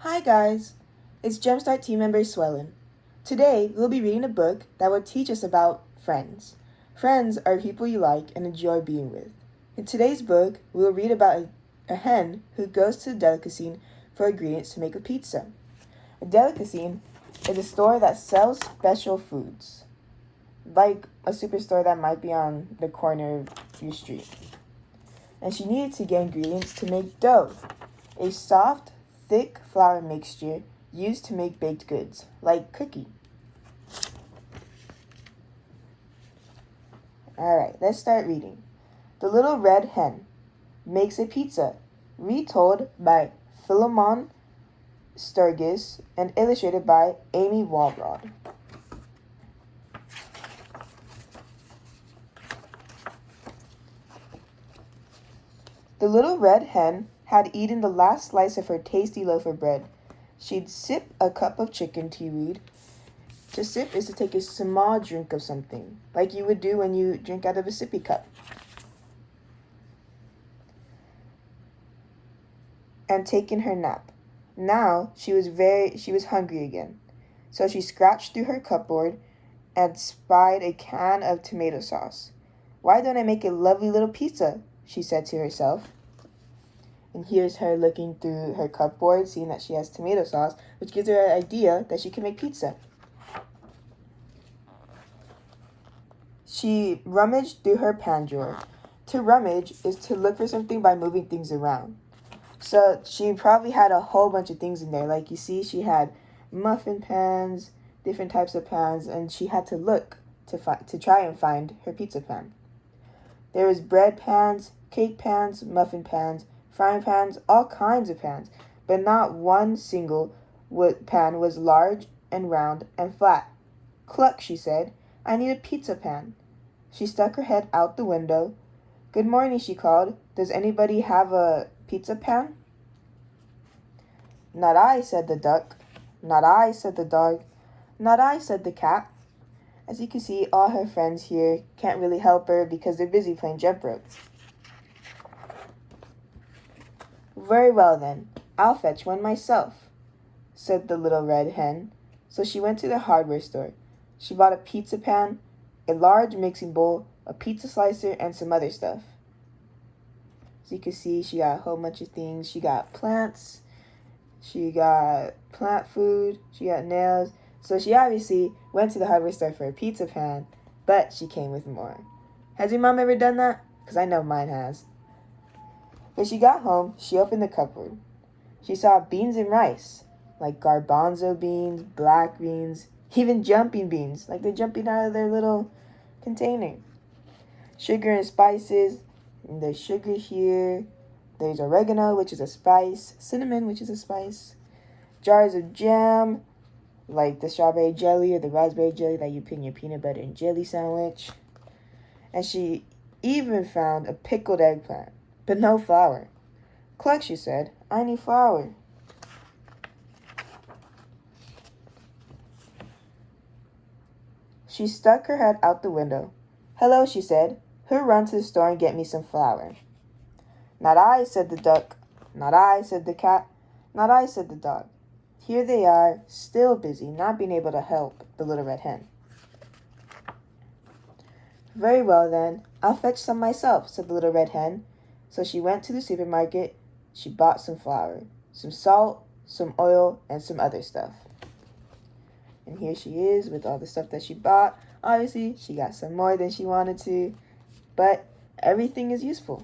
Hi guys, it's Jumpstart Team Member Suelen. Today we'll be reading a book that will teach us about friends. Friends are people you like and enjoy being with. In today's book, we will read about a hen who goes to the delicacy for ingredients to make a pizza. A delicacy is a store that sells special foods, like a superstore that might be on the corner of your street. And she needed to get ingredients to make dough, a soft, thick flour mixture used to make baked goods, like cookie. Alright, let's start reading. The Little Red Hen makes a pizza, retold by Philemon Sturgess and illustrated by Amy Walrod. The Little Red Hen had eaten the last slice of her tasty loaf of bread. She'd sip a cup of chicken tea read. To sip is to take a small drink of something, like you would do when you drink out of a sippy cup. And taken her nap. Now she was hungry again. So she scratched through her cupboard and spied a can of tomato sauce. Why don't I make a lovely little pizza? She said to herself. And here's her looking through her cupboard, seeing that she has tomato sauce, which gives her an idea that she can make pizza. She rummaged through her pan drawer. To rummage is to look for something by moving things around. So she probably had a whole bunch of things in there. Like you see, she had muffin pans, different types of pans, and she had to look to try and find her pizza pan. There was bread pans, cake pans, muffin pans, frying pans, all kinds of pans, but not one single pan was large and round and flat. Cluck, she said, I need a pizza pan. She stuck her head out the window. Good morning, she called. Does anybody have a pizza pan? Not I, said the duck. Not I, said the dog. Not I, said the cat. As you can see, all her friends here can't really help her because they're busy playing jump rope. Very well then, I'll fetch one myself, said the Little Red Hen. So she went to the hardware store. She bought a pizza pan, a large mixing bowl, a pizza slicer, and some other stuff. As you can see, she got a whole bunch of things. She got plants, she got plant food, she got nails. So she obviously went to the hardware store for a pizza pan, but she came with more. Has your mom ever done that? Because I know mine has. When she got home, she opened the cupboard. She saw beans and rice, like garbanzo beans, black beans, even jumping beans, like they're jumping out of their little container. Sugar and spices, and there's sugar here. There's oregano, which is a spice, cinnamon, which is a spice, jars of jam, like the strawberry jelly or the raspberry jelly that you put in your peanut butter and jelly sandwich. And she even found a pickled eggplant, but no flour. Cluck, she said, I need flour. She stuck her head out the window. Hello, she said. Who'll run to the store and get me some flour? Not I, said the duck. Not I, said the cat. Not I, said the dog. Here they are, still busy, not being able to help the Little Red Hen. Very well, then, I'll fetch some myself, said the Little Red Hen. So she went to the supermarket. She bought some flour, some salt, some oil, and some other stuff. And here she is with all the stuff that she bought. Obviously, she got some more than she wanted to, but everything is useful.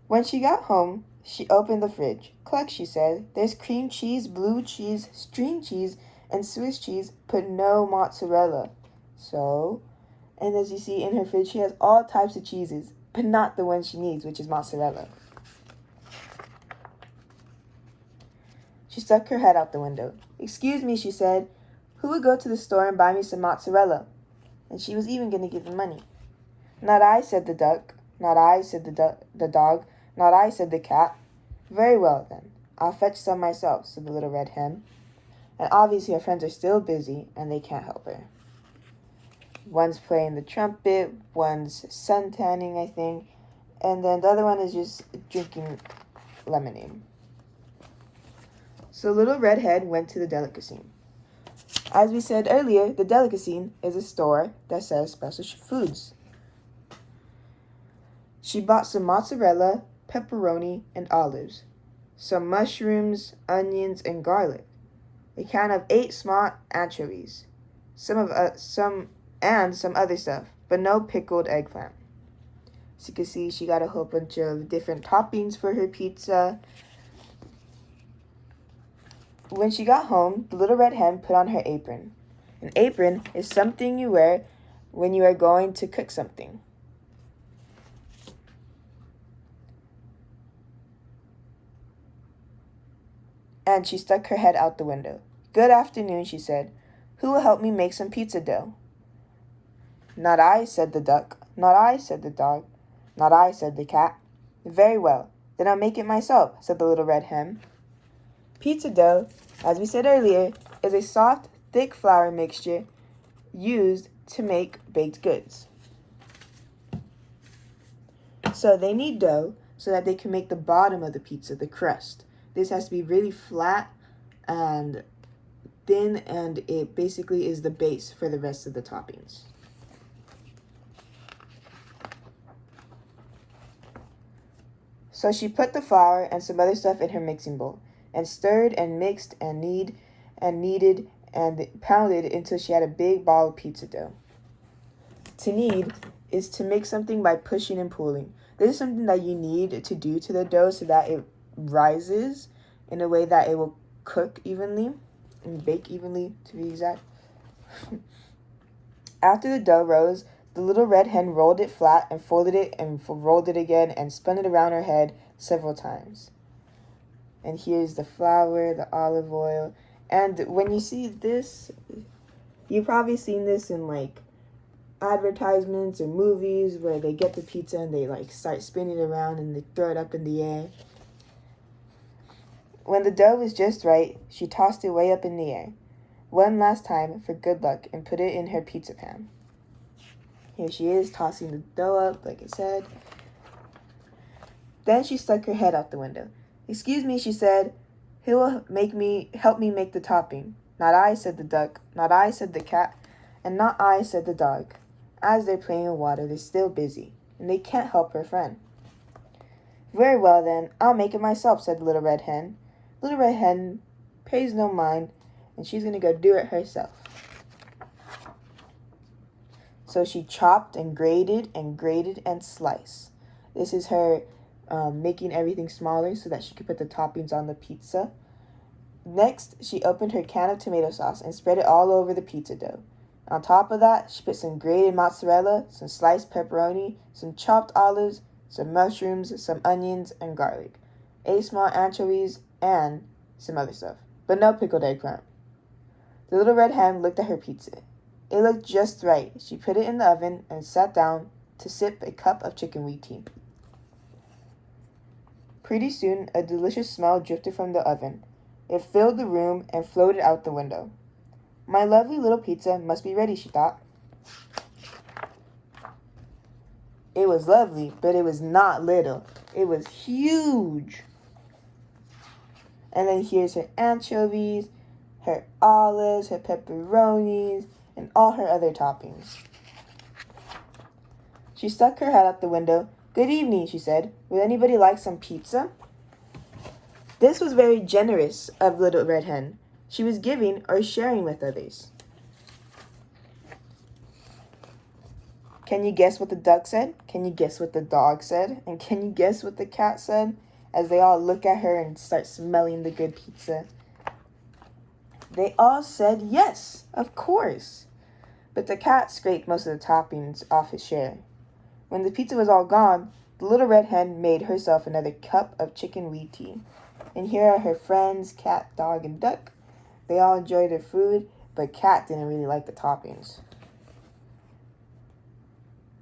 When she got home, she opened the fridge. Cluck, she said, there's cream cheese, blue cheese, string cheese, and Swiss cheese, but no mozzarella. So, and as you see in her fridge, she has all types of cheeses, but not the one she needs, which is mozzarella. She stuck her head out the window. Excuse me, she said, who would go to the store and buy me some mozzarella? And she was even going to give him money. Not I, said the duck. Not I, said the dog. Not I, said the cat. Very well, then. I'll fetch some myself, said the Little Red Hen. And obviously her friends are still busy, and they can't help her. One's playing the trumpet, one's suntanning, I think, and then the other one is just drinking lemonade. So Little Red Hen went to the delicacy. As we said earlier, the delicacy is a store that sells special foods. She bought some mozzarella, pepperoni, and olives, some mushrooms, onions, and garlic, a can of 8 small anchovies, some other stuff, but no pickled eggplant. So you can see she got a whole bunch of different toppings for her pizza. When she got home, the Little Red Hen put on her apron. An apron is something you wear when you are going to cook something. And she stuck her head out the window. "Good afternoon," she said. "Who will help me make some pizza dough?" "Not I," said the duck. "Not I," said the dog. "Not I," said the cat. "Very well, then I'll make it myself," said the Little Red Hen. Pizza dough, as we said earlier, is a soft, thick flour mixture used to make baked goods. So they need dough so that they can make the bottom of the pizza, the crust. This has to be really flat and thin, and it basically is the base for the rest of the toppings. So she put the flour and some other stuff in her mixing bowl and stirred and mixed and kneaded and pounded until she had a big ball of pizza dough. To knead is to make something by pushing and pulling. This is something that you need to do to the dough so that it rises in a way that it will cook evenly and bake evenly, to be exact. After the dough rose, the Little Red Hen rolled it flat and folded it and rolled it again and spun it around her head several times. And here's the flour, the olive oil. And when you see this, you've probably seen this in like advertisements or movies where they get the pizza and they like start spinning it around and they throw it up in the air. When the dough was just right, she tossed it way up in the air, one last time for good luck, and put it in her pizza pan. Here she is, tossing the dough up, like I said. Then she stuck her head out the window. "Excuse me," she said. "Who will help me make the topping?" "Not I," said the duck. "Not I," said the cat. And "Not I," said the dog. As they're playing in water, they're still busy, and they can't help her friend. "Very well, then, I'll make it myself," said the Little Red Hen. Little Red Hen pays no mind, and she's going to go do it herself. So she chopped and grated and sliced. This is her making everything smaller so that she could put the toppings on the pizza. Next, she opened her can of tomato sauce and spread it all over the pizza dough. On top of that, she put some grated mozzarella, some sliced pepperoni, some chopped olives, some mushrooms, some onions, and garlic, 8 small anchovies, and some other stuff, but no pickled eggplant. The Little Red Hen looked at her pizza. It looked just right. She put it in the oven and sat down to sip a cup of chicken wheat tea. Pretty soon, a delicious smell drifted from the oven. It filled the room and floated out the window. "My lovely little pizza must be ready," she thought. It was lovely, but it was not little. It was huge. And then here's her anchovies, her olives, her pepperonis, and all her other toppings. She stuck her head out the window. "Good evening," she said. "Would anybody like some pizza?" This was very generous of Little Red Hen. She was giving or sharing with others. Can you guess what the duck said? Can you guess what the dog said? And can you guess what the cat said? As they all look at her and start smelling the good pizza. They all said yes, of course. But the cat scraped most of the toppings off his share. When the pizza was all gone, the Little Red Hen made herself another cup of chicken wheat tea. And here are her friends, cat, dog, and duck. They all enjoyed their food, but Cat didn't really like the toppings.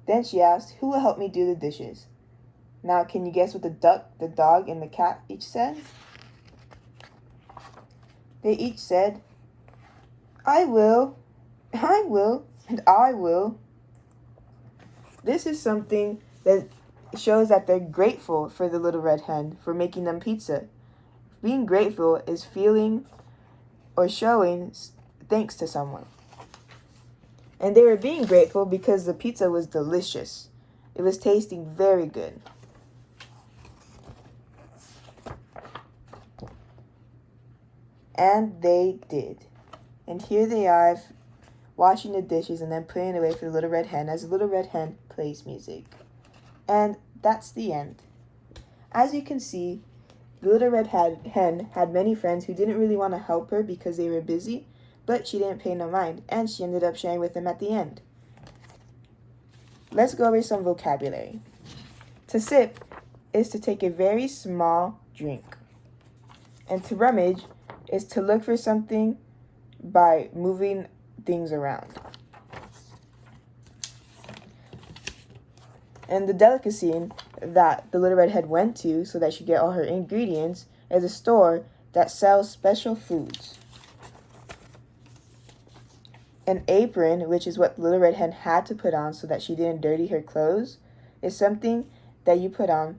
Then she asked, "Who will help me do the dishes?" Now, can you guess what the duck, the dog, and the cat each said? They each said, I will, and I will." This is something that shows that they're grateful for the Little Red Hen for making them pizza. Being grateful is feeling or showing thanks to someone. And they were being grateful because the pizza was delicious. It was tasting very good. And they did. And here they are, washing the dishes and then putting it away for the Little Red Hen as the Little Red Hen plays music. And that's the end. As you can see, the Little Red Hen had many friends who didn't really want to help her because they were busy, but she didn't pay no mind, and she ended up sharing with them at the end. Let's go over some vocabulary. To sip is to take a very small drink. And to rummage is to look for something by moving things around. And the delicacy that the Little Red Hen went to so that she get all her ingredients is a store that sells special foods. An apron, which is what the Little Red Hen had to put on so that she didn't dirty her clothes, is something that you put on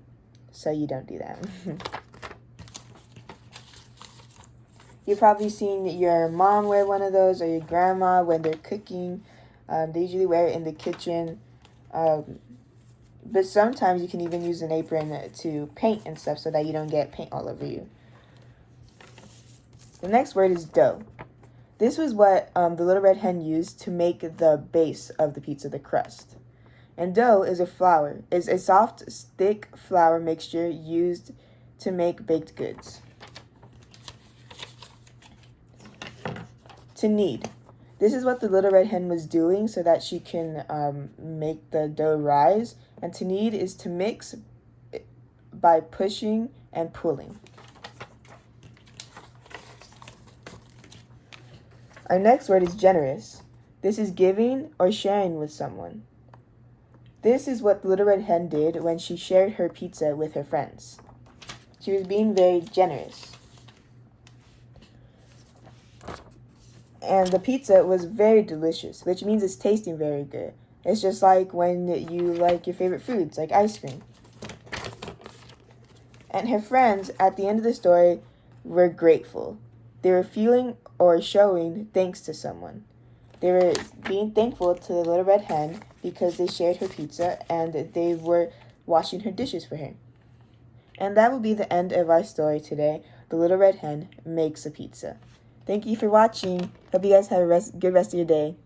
so you don't do that. You've probably seen your mom wear one of those or your grandma when they're cooking. They usually wear it in the kitchen. But sometimes you can even use an apron to paint and stuff so that you don't get paint all over you. The next word is dough. This was what the Little Red Hen used to make the base of the pizza, the crust. And dough is a soft, thick flour mixture used to make baked goods. To knead. This is what the Little Red Hen was doing so that she can make the dough rise. And to knead is to mix by pushing and pulling. Our next word is generous. This is giving or sharing with someone. This is what the Little Red Hen did when she shared her pizza with her friends. She was being very generous. And the pizza was very delicious, which means it's tasting very good. It's just like when you like your favorite foods, like ice cream. And her friends, at the end of the story, were grateful. They were feeling or showing thanks to someone. They were being thankful to the Little Red Hen because they shared her pizza and they were washing her dishes for her. And that will be the end of our story today. The Little Red Hen makes a pizza. Thank you for watching. Hope you guys have a good rest of your day.